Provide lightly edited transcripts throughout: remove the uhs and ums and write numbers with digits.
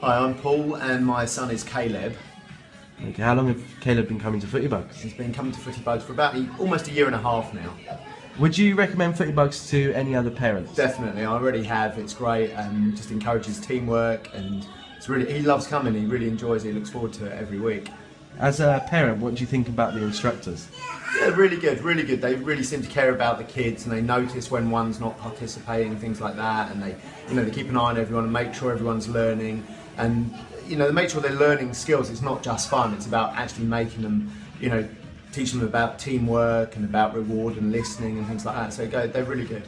Hi, I'm Paul and my son is Caleb. Okay, how long have Caleb been coming to FootieBugs? He's been coming to FootieBugs for about almost a year and a half now. Would you recommend FootieBugs to any other parents? Definitely, I already have. It's great and just encourages teamwork, and he loves coming. He really enjoys it. He looks forward to it every week. As a parent, what do you think about the instructors? Yeah, really good, really good. They really seem to care about the kids, and they notice when one's not participating, things like that, and they keep an eye on everyone and make sure everyone's learning, and they make sure they're learning skills. It's not just fun, it's about actually making them, teaching them about teamwork and about reward and listening and things like that. So they're really good.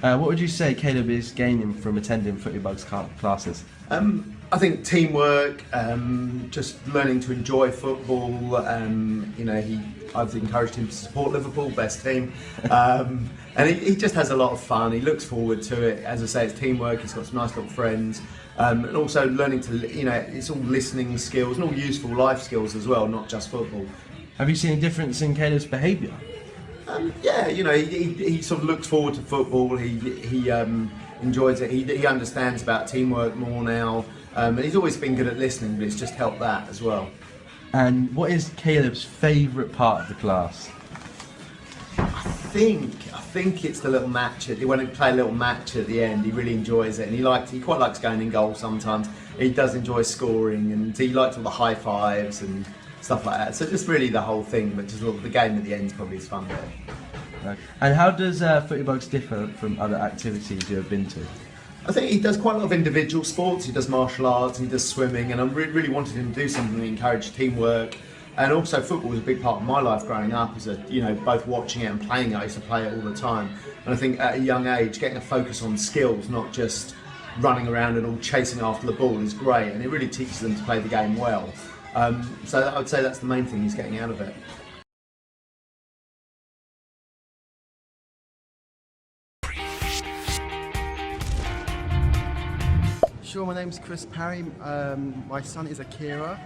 What would you say Caleb is gaining from attending FootieBugs classes? I think teamwork, just learning to enjoy football. I've encouraged him to support Liverpool, best team, and he just has a lot of fun. He looks forward to it. As I say, it's teamwork. He's got some nice little friends, and also learning to, it's all listening skills and all useful life skills as well, not just football. Have you seen a difference in Caleb's behaviour? Yeah, he sort of looks forward to football. He enjoys it. He understands about teamwork more now, and he's always been good at listening, but it's just helped that as well. And what is Caleb's favourite part of the class? I think it's the little match. When they play a little match at the end, he really enjoys it, and he quite likes going in goal sometimes. He does enjoy scoring, and he likes all the high fives and stuff like that. So just really the whole thing, but just the game at the end is probably his fun bit. And how does FootieBugs differ from other activities you have been to? I think he does quite a lot of individual sports. He does martial arts, he does swimming, and I really wanted him to do something that encouraged teamwork. And also football was a big part of my life growing up, both watching it and playing it. I used to play it all the time. And I think at a young age, getting a focus on skills, not just running around and all chasing after the ball, is great, and it really teaches them to play the game well. So I would say that's the main thing he's getting out of it. Sure, my name's Chris Parry. My son is Akira,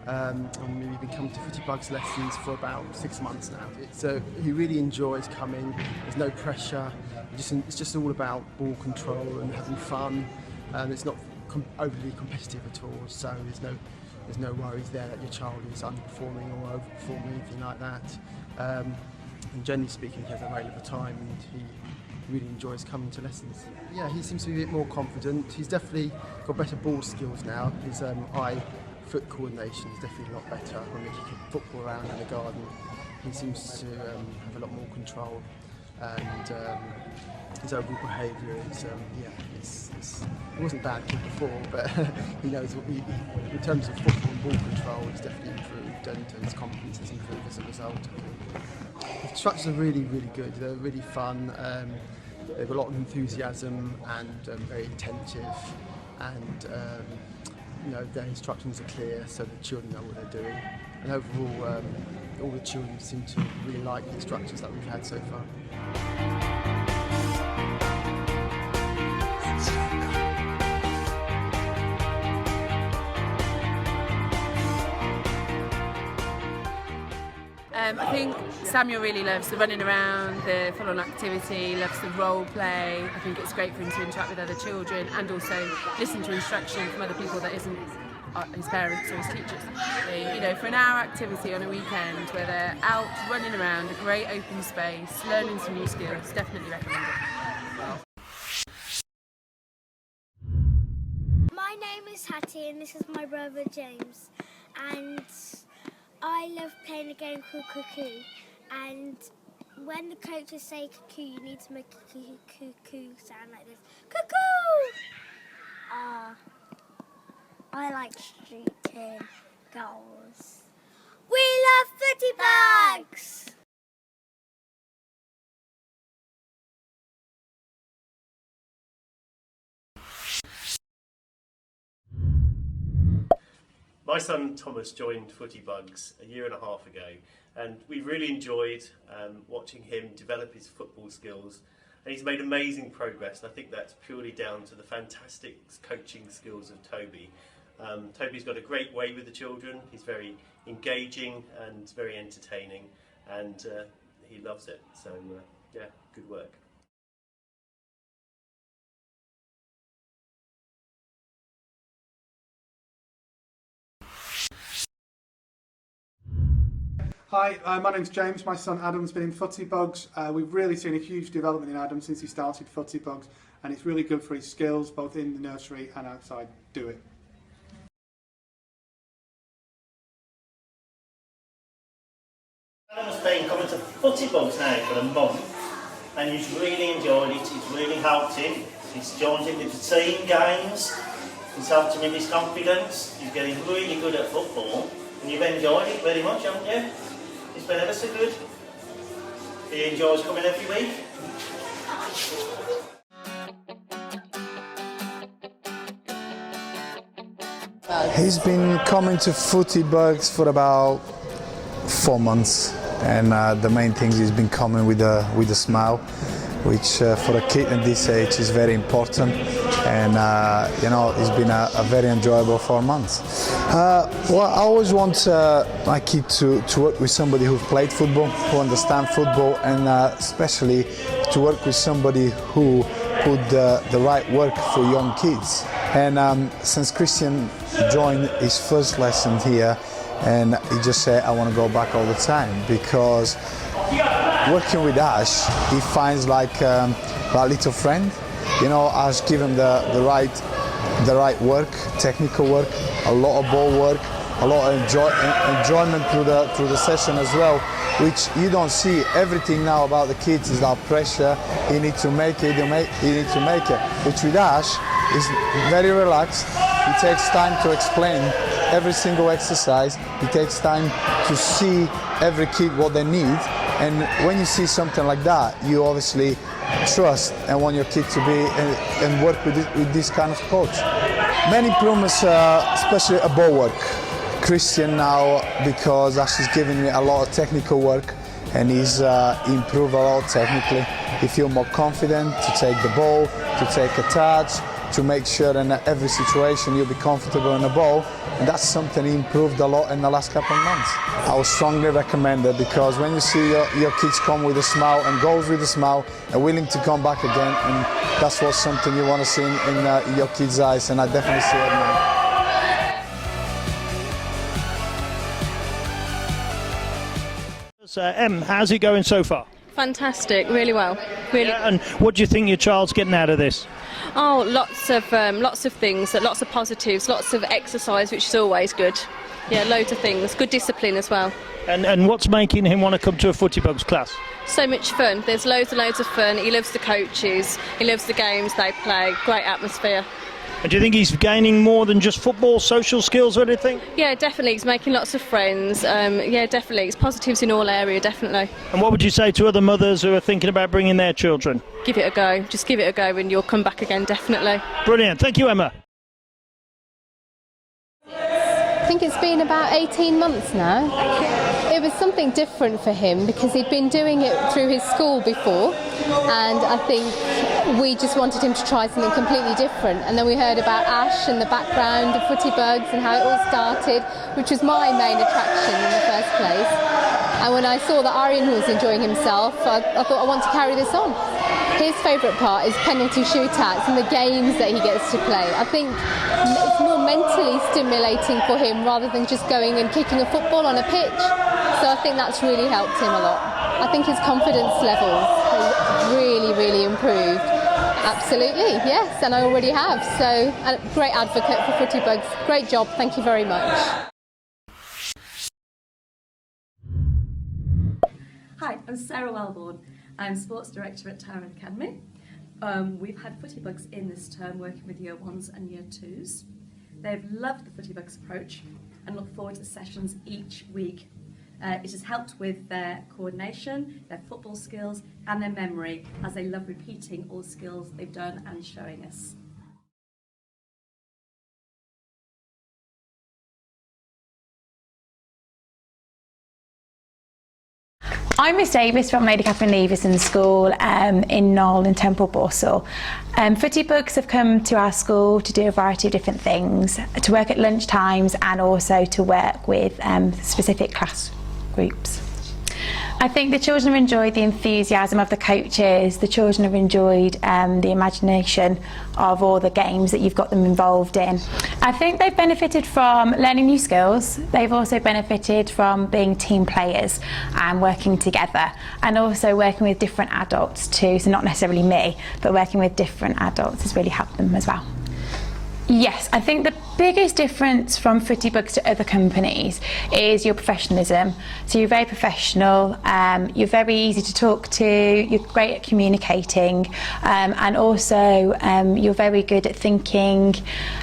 and we've been coming to FootieBugs lessons for about 6 months now. So he really enjoys coming. There's no pressure. It's just all about ball control and having fun. It's not overly competitive at all. So there's no worries there that your child is underperforming or overperforming, anything like that. And generally speaking, he has a very little time, and he really enjoys coming to lessons. Yeah, he seems to be a bit more confident. He's definitely got better ball skills now. His eye-foot coordination is definitely a lot better when we're kicking football around in the garden. He seems to have a lot more control, and his overall behaviour is, it wasn't bad kid before, but he knows in terms of football and ball control, he's definitely improved, and his confidence has improved as a result. The instructors are really, really good. They're really fun. They have a lot of enthusiasm and very attentive, and their instructions are clear, so the children know what they're doing. And overall, all the children seem to really like the instructors that we've had so far. I think Samuel really loves the running around, the full-on activity, loves the role play. I think it's great for him to interact with other children and also listen to instruction from other people that isn't his parents or his teachers. For an hour activity on a weekend where they're out running around a great open space, learning some new skills, definitely recommend it. My name is Hattie and this is my brother James, and I love playing a game called Cuckoo, and when the coaches say cuckoo, you need to make a cuckoo sound like this. Cuckoo! I like shooting goals. We love FootieBugs! My son Thomas joined FootieBugs a year and a half ago, and we really enjoyed watching him develop his football skills, and he's made amazing progress, and I think that's purely down to the fantastic coaching skills of Toby. Toby's got a great way with the children. He's very engaging and very entertaining, and he loves it, so yeah, good work. Hi, my name's James. My son Adam's been in FootieBugs. We've really seen a huge development in Adam since he started FootieBugs, and it's really good for his skills, both in the nursery and outside. Do it. Adam's been coming to FootieBugs now for a month, and he's really enjoyed it. It's really helped him. He's joined in with the team games. It's helped him with his confidence. He's getting really good at football, and you've enjoyed it very much, haven't you? It's been ever so good. He enjoys coming every week. He's been coming to FootieBugs for about 4 months, and the main thing is he's been coming with a smile, which for a kid at this age is very important. And you know, it's been a very enjoyable 4 months. Well, I always want my kid to work with somebody who's played football, who understands football, and especially to work with somebody who put the right work for young kids. And since Christian joined his first lesson here, and he just said, I want to go back all the time, because working with Ash, he finds like a little friend. You know, Ash give him the right work, technical work, a lot of ball work, a lot of enjoyment through the session as well, which you don't see. Everything now about the kids is that pressure. You need to make it. You need to make it. Which with Ash is very relaxed. He takes time to explain every single exercise. He takes time to see every kid what they need. And when you see something like that, you obviously trust and want your kid to be and work with this kind of coach. Many improvements, especially a ball work. Christian now, because Ash is giving me a lot of technical work, and he's improved a lot technically. He feels more confident to take the ball, to take a touch, to make sure in every situation you'll be comfortable in the ball, and that's something he improved a lot in the last couple of months. I would strongly recommend it, because when you see your kids come with a smile and goes with a smile and willing to come back again, and that's what's something you want to see in your kids' eyes, and I definitely see it now. How's it going so far? Fantastic, really well. Really. Yeah, and what do you think your child's getting out of this? Oh, lots of things, lots of positives, lots of exercise, which is always good. Yeah, loads of things. Good discipline as well. And what's making him want to come to a FootieBugs class? So much fun. There's loads and loads of fun. He loves the coaches. He loves the games they play. Great atmosphere. And do you think he's gaining more than just football, social skills or anything? Yeah, definitely. He's making lots of friends. Yeah, definitely. It's positives in all areas, definitely. And what would you say to other mothers who are thinking about bringing their children? Give it a go. Just give it a go and you'll come back again, definitely. Brilliant. Thank you, Emma. I think it's been about 18 months now. It was something different for him because he'd been doing it through his school before, and I think we just wanted him to try something completely different. And then we heard about Ash and the background of FootieBugs and how it all started, which was my main attraction in the first place. And when I saw that Aryan was enjoying himself, I thought I want to carry this on. His favourite part is penalty shootouts and the games that he gets to play. I think it's more mentally stimulating for him rather than just going and kicking a football on a pitch. So I think that's really helped him a lot. I think his confidence levels have really, really improved. Absolutely, yes, and I already have. So a great advocate for FootieBugs. Great job, thank you very much. Hi, I'm Sarah Wellborn. I'm Sports Director at Tower Academy. We've had FootieBugs in this term working with Year 1s and Year 2s. They've loved the FootieBugs approach and look forward to the sessions each week. It has helped with their coordination, their football skills and their memory, as they love repeating all the skills they've done and showing us. I'm Miss Davis from Lady Catherine Leveson School in Knoll and Temple Borsall. FootieBugs have come to our school to do a variety of different things, to work at lunch times and also to work with specific class groups. I think the children have enjoyed the enthusiasm of the coaches, the children have enjoyed the imagination of all the games that you've got them involved in. I think they've benefited from learning new skills, they've also benefited from being team players and working together, and also working with different adults too, so not necessarily me, but working with different adults has really helped them as well. Yes, I think the biggest difference from FootieBugs to other companies is your professionalism. So you're very professional, you're very easy to talk to, you're great at communicating, and also you're very good at thinking.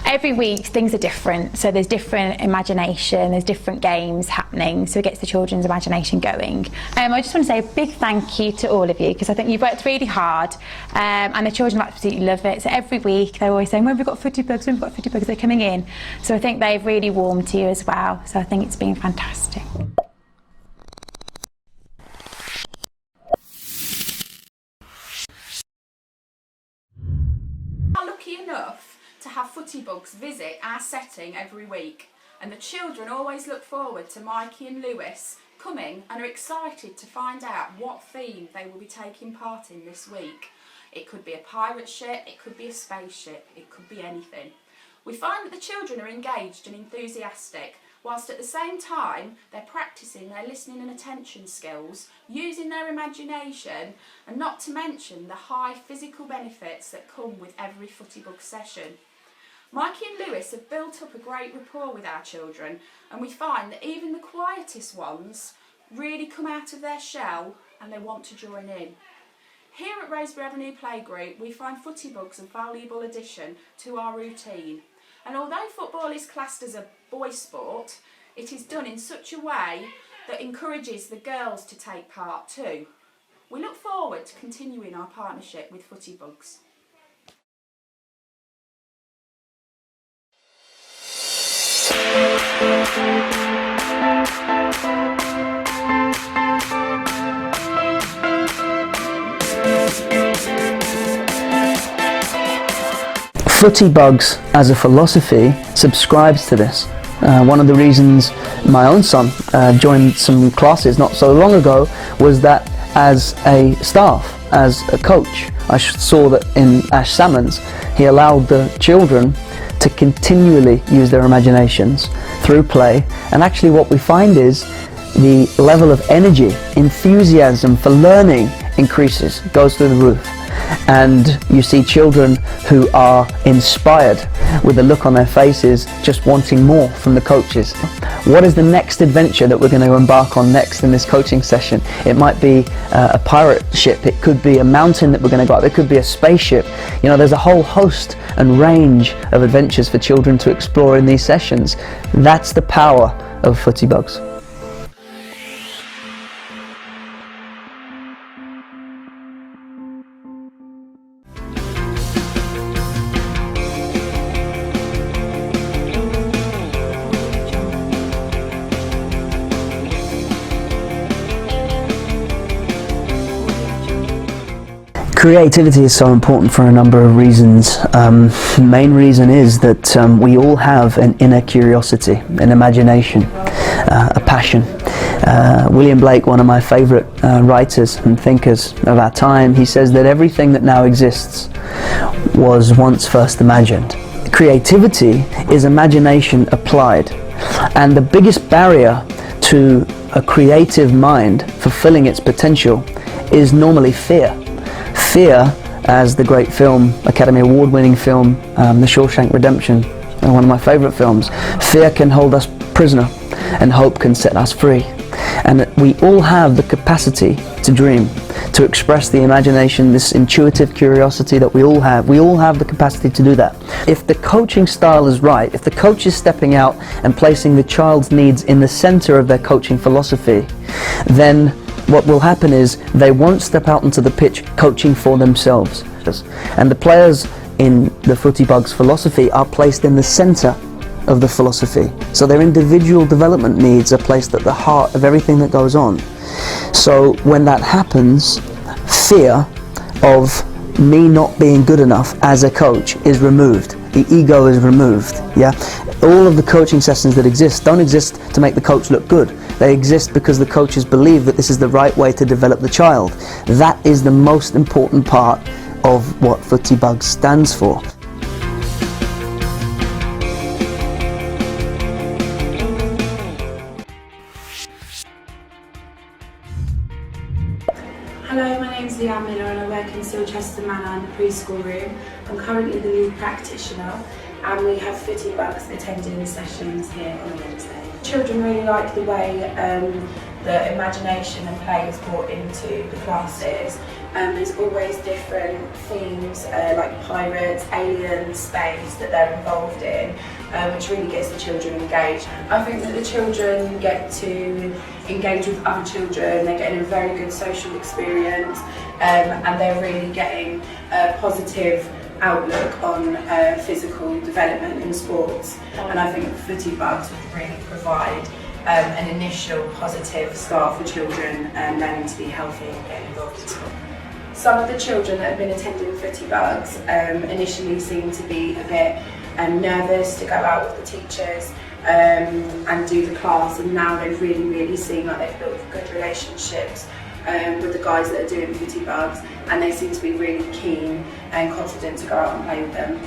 Every week things are different, so there's different imagination, there's different games happening, so it gets the children's imagination going. I just want to say a big thank you to all of you, because I think you've worked really hard, and the children absolutely love it. So every week they're always saying, when have we got FootieBugs, when have we got FootieBugs, they're coming in. So I think they've really warmed to you as well. So I think it's been fantastic. We are lucky enough to have FootieBugs visit our setting every week, and the children always look forward to Mikey and Lewis coming and are excited to find out what theme they will be taking part in this week. It could be a pirate ship, it could be a spaceship, it could be anything. We find that the children are engaged and enthusiastic, whilst at the same time they're practising their listening and attention skills, using their imagination, and not to mention the high physical benefits that come with every FootieBugs session. Mikey and Lewis have built up a great rapport with our children, and we find that even the quietest ones really come out of their shell and they want to join in. Here at Rosebery Avenue Playgroup we find FootieBugs a valuable addition to our routine. And although football is classed as a boy sport, it is done in such a way that encourages the girls to take part too. We look forward to continuing our partnership with FootieBugs. FootieBugs as a philosophy subscribes to this. One of the reasons my own son joined some classes not so long ago was that as a staff, as a coach, I saw that in Ash Salmons he allowed the children to continually use their imaginations through play, and actually what we find is the level of energy, enthusiasm for learning increases, goes through the roof. And you see children who are inspired with the look on their faces, just wanting more from the coaches. What is the next adventure that we're going to embark on next in this coaching session? It might be a pirate ship, it could be a mountain that we're going to go up, it could be a spaceship. You know, there's a whole host and range of adventures for children to explore in these sessions. That's the power of FootieBugs. Creativity is so important for a number of reasons. The main reason is that we all have an inner curiosity, an imagination, a passion. William Blake, one of my favourite writers and thinkers of our time, he says that everything that now exists was once first imagined. Creativity is imagination applied, and the biggest barrier to a creative mind fulfilling its potential is normally fear. Fear, as the great film, Academy Award-winning film, The Shawshank Redemption, one of my favourite films, fear can hold us prisoner and hope can set us free. And we all have the capacity to dream, to express the imagination, this intuitive curiosity that we all have. We all have the capacity to do that. If the coaching style is right, if the coach is stepping out and placing the child's needs in the centre of their coaching philosophy, then what will happen is they won't step out onto the pitch coaching for themselves. And the players in the FootieBugs philosophy are placed in the centre of the philosophy. So their individual development needs are placed at the heart of everything that goes on. So when that happens, fear of me not being good enough as a coach is removed. The ego is removed. Yeah, all of the coaching sessions that exist don't exist to make the coach look good. They exist because the coaches believe that this is the right way to develop the child. That is the most important part of what FootieBugs stands for. Hello, my name is Leanne Miller and I work in Silchester Manor in the preschool room. I'm currently the lead practitioner and we have FootieBugs attending sessions here on a Wednesday. Children really like the way the imagination and play is brought into the classes. There's always different themes like pirates, aliens, space that they're involved in, which really gets the children engaged. I think that the children get to engage with other children, they're getting a very good social experience and they're really getting a positive outlook on physical development in sports, and I think FootieBugs would really provide an initial positive start for children learning to be healthy and getting involved in sport. Some of the children that have been attending FootieBugs initially seem to be a bit nervous to go out with the teachers and do the class, and now they really seem like they've built good relationships with the guys that are doing FootieBugs, and they seem to be really keen and confident to go out and play with them.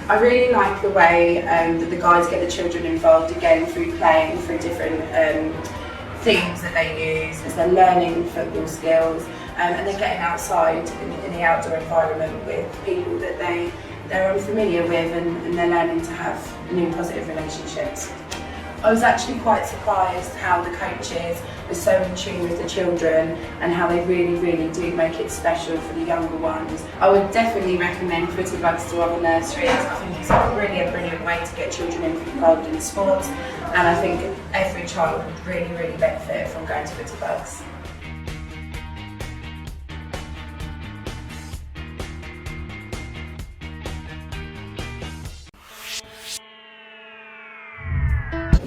I really like the way that the guys get the children involved again through playing, through different themes that they use as they're learning football skills, and they're getting outside in the outdoor environment with people that they're unfamiliar with, and they're learning to have new positive relationships. I was actually quite surprised how the coaches are so in tune with the children and how they really do make it special for the younger ones. I would definitely recommend FootieBugs to other nurseries. I think it's really a brilliant way to get children involved in sports, and I think every child would really benefit from going to FootieBugs.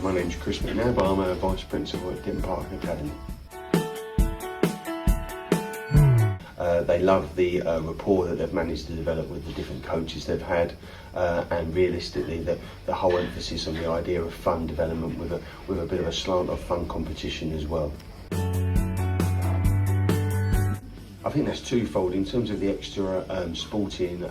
My name's Chris McNabb, I'm a Vice Principal at Denton Park Academy. They love the rapport that they've managed to develop with the different coaches they've had, and realistically the whole emphasis on the idea of fun development with a bit of a slant of fun competition as well. I think that's twofold in terms of the extra sporting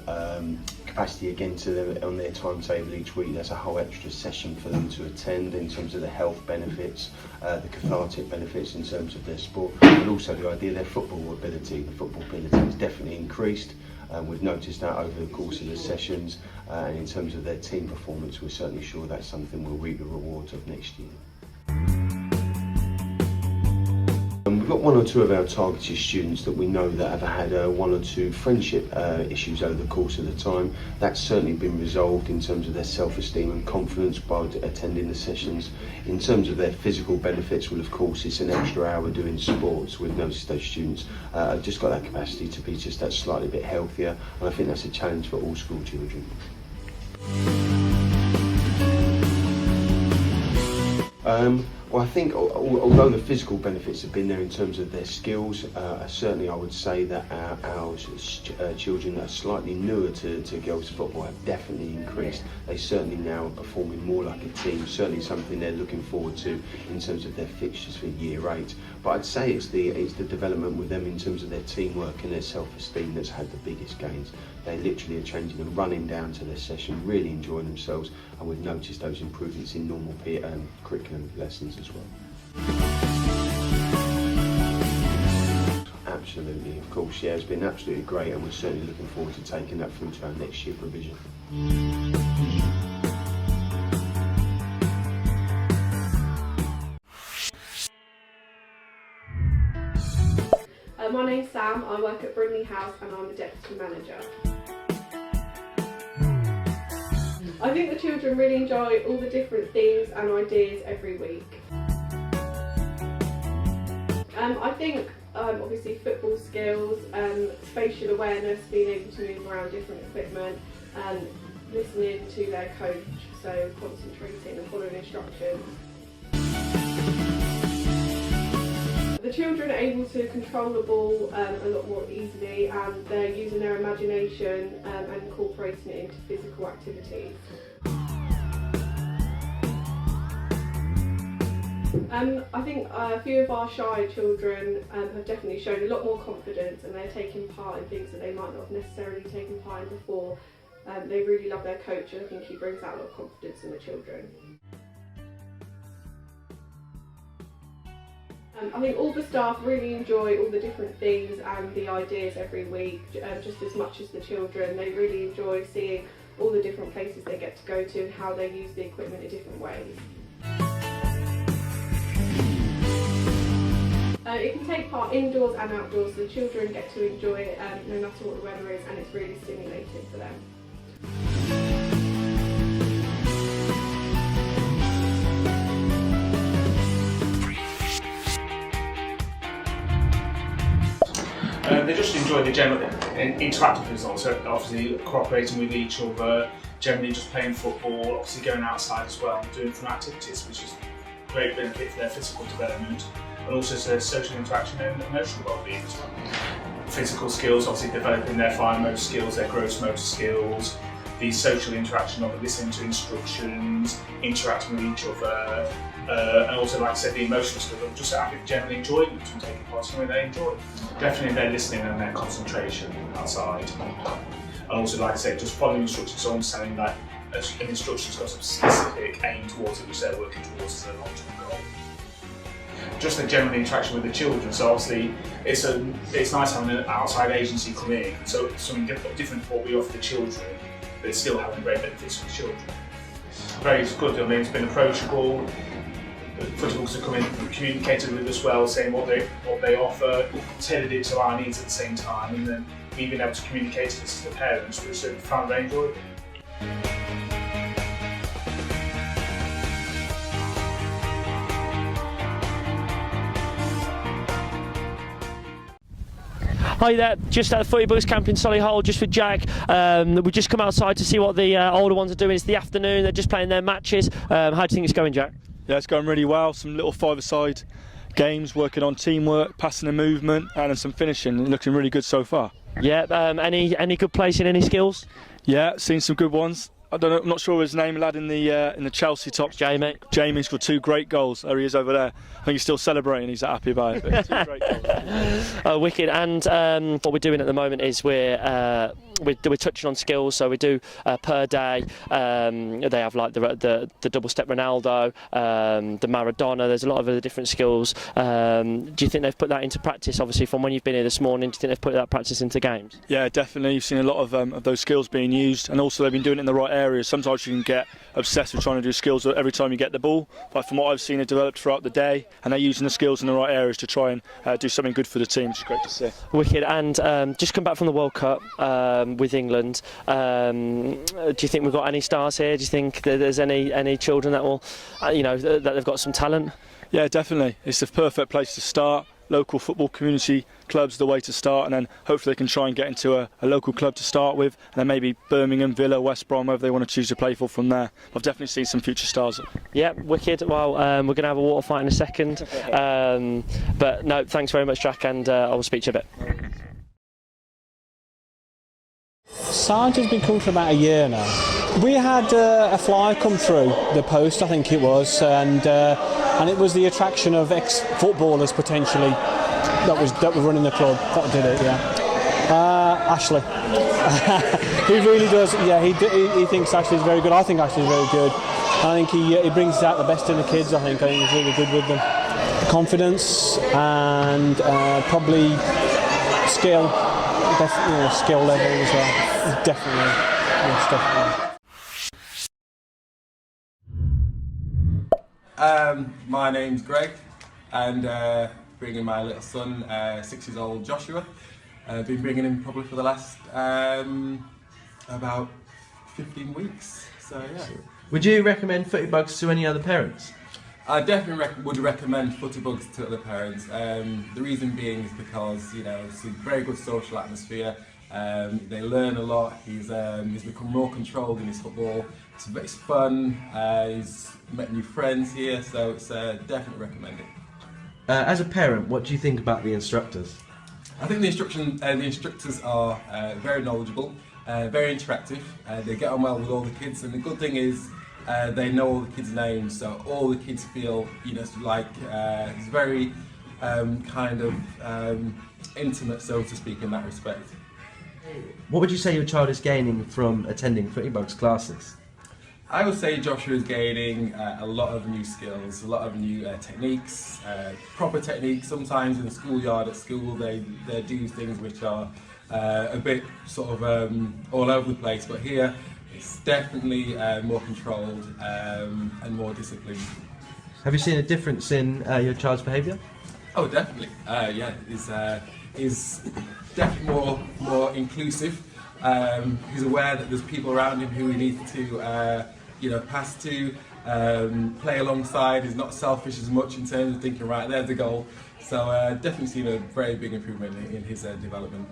capacity again to them on their timetable each week. There's a whole extra session for them to attend in terms of the health benefits, the cathartic benefits in terms of their sport, but also the idea of their football ability. The football ability has definitely increased. We've noticed that over the course of the sessions, and in terms of their team performance, we're certainly sure that's something we'll reap the rewards of next year. We've got one or two of our targeted students that we know that have had one or two friendship issues over the course of the time. That's certainly been resolved in terms of their self-esteem and confidence by attending the sessions. In terms of their physical benefits, well, of course, it's an extra hour doing sports. We've noticed those students have just got that capacity to be just that slightly bit healthier, and I think that's a challenge for all school children. Well, I think although the physical benefits have been there in terms of their skills, certainly I would say that our children that are slightly newer to girls football have definitely increased. They certainly now are performing more like a team, certainly something they're looking forward to in terms of their fixtures for year 8. But I'd say it's the development with them in terms of their teamwork and their self-esteem that's had the biggest gains. They literally are changing and running down to their session, really enjoying themselves, and we've noticed those improvements in normal curriculum lessons as well. Absolutely, of course, yeah, it's been absolutely great, and we're certainly looking forward to taking that through to our next year provision. My name's Sam, I work at Brindley House and I'm the Deputy Manager. I think the children really enjoy all the different themes and ideas every week. I think obviously football skills, spatial awareness, being able to move around different equipment and listening to their coach, so concentrating and following instructions. The children are able to control the ball a lot more easily, and they're using their imagination and incorporating it into physical activities. I think a few of our shy children have definitely shown a lot more confidence, and they're taking part in things that they might not have necessarily taken part in before. They really love their coach, and I think he brings out a lot of confidence in the children. I think all the staff really enjoy all the different things and the ideas every week, just as much as the children. They really enjoy seeing all the different places they get to go to and how they use the equipment in different ways. It can take part indoors and outdoors, so the children get to enjoy it no matter what the weather is, and it's really stimulating for them. They just enjoy the general interactive results, so obviously cooperating with each other, generally just playing football, obviously going outside as well and doing fun activities, which is a great benefit for their physical development, and also their social interaction and emotional well-being as well. Physical skills, obviously developing their fine motor skills, their gross motor skills, the social interaction of listening to instructions, interacting with each other, and also, like I said, the emotional skills of just having general enjoyment and taking part in something they enjoy. Definitely their listening and their concentration outside. And also, like I said, just following instructions, so understanding that an instruction's got some specific aim towards it, which they're working towards as a long-term goal. Just the general interaction with the children, so obviously it's nice having an outside agency come in, so it's something different to what we offer the children, but it's still having great benefits for the children. Very good, I mean, it's been approachable. FootieBugs have come in and communicated with us well, saying what they offer, tailored it to our needs at the same time, and then we've been able to communicate this to the parents, which they found very enjoyable. Hi there, just at the FootieBugs camp in Solihull, just with Jack. We've just come outside to see what the older ones are doing. It's the afternoon, they're just playing their matches. How do you think it's going, Jack? Yeah, it's going really well. Some little five-a-side games, working on teamwork, passing and movement, and some finishing. Looking really good so far. Yeah, any good plays in any skills? Yeah, seen some good ones. I don't know, I'm not sure his name, lad in the Chelsea top. Jamie. Jamie scored 2 great goals. There he is over there. I think he's still celebrating. He's happy about it. But 2 great goals. Wicked. And what we're doing at the moment is we're touching on skills. So we do per day. They have like the double step Ronaldo, the Maradona. There's a lot of other different skills. Do you think they've put that into practice? Obviously, from when you've been here this morning, do you think they've put that practice into games? Yeah, definitely. You've seen a lot of those skills being used, and also they've been doing it in the right areas. Sometimes you can get obsessed with trying to do skills every time you get the ball, but from what I've seen, they've developed throughout the day, and they're using the skills in the right areas to try and do something good for the team, which is great to see. Wicked. And just come back from the World Cup with England. Do you think we've got any stars here? Do you think that there's any children that will, that they've got some talent? Yeah, definitely. It's the perfect place to start. Local football community clubs the way to start, and then hopefully they can try and get into a local club to start with, and then maybe Birmingham, Villa, West Brom, wherever they want to choose to play for from there. I've definitely seen some future stars. Yeah, wicked. Well, we're going to have a water fight in a second, but no, thanks very much, Jack, and I will speak to you a bit. Sarge has been coming for about a year now. We had a flyer come through the post, I think it was, and it was the attraction of ex-footballers potentially that were running the club that did it. Yeah, Ashley. He really does. Yeah, he thinks Ashley's very good. I think Ashley's very good. I think he brings out the best in the kids. I think he's really good with them. Confidence and probably skill. Definitely skill level as well. Definitely, yes, definitely. My name's Greg, and bringing my little son, 6 years old Joshua. Been bringing him probably for the last about 15 weeks. So yeah. Would you recommend FootieBugs to any other parents? I definitely would recommend FootieBugs to other parents. The reason being is because it's a very good social atmosphere. They learn a lot. He's become more controlled in his football. It's fun. He's met new friends here, so it's definitely recommended. As a parent, what do you think about the instructors? I think the instructors are very knowledgeable, very interactive. They get on well with all the kids, and the good thing is they know all the kids' names, so all the kids feel, you know, like it's very kind of intimate, so to speak, in that respect. What would you say your child is gaining from attending FootieBugs classes? I would say Joshua is gaining a lot of new skills, a lot of new techniques, proper techniques. Sometimes in the schoolyard at school they do things which are a bit sort of all over the place, but here it's definitely more controlled and more disciplined. Have you seen a difference in your child's behaviour? Oh, definitely. Yeah, is definitely more inclusive. He's aware that there's people around him who he needs to you know, pass to, play alongside. He's not selfish as much in terms of thinking, right, there's the goal. So definitely seen a very big improvement in his development.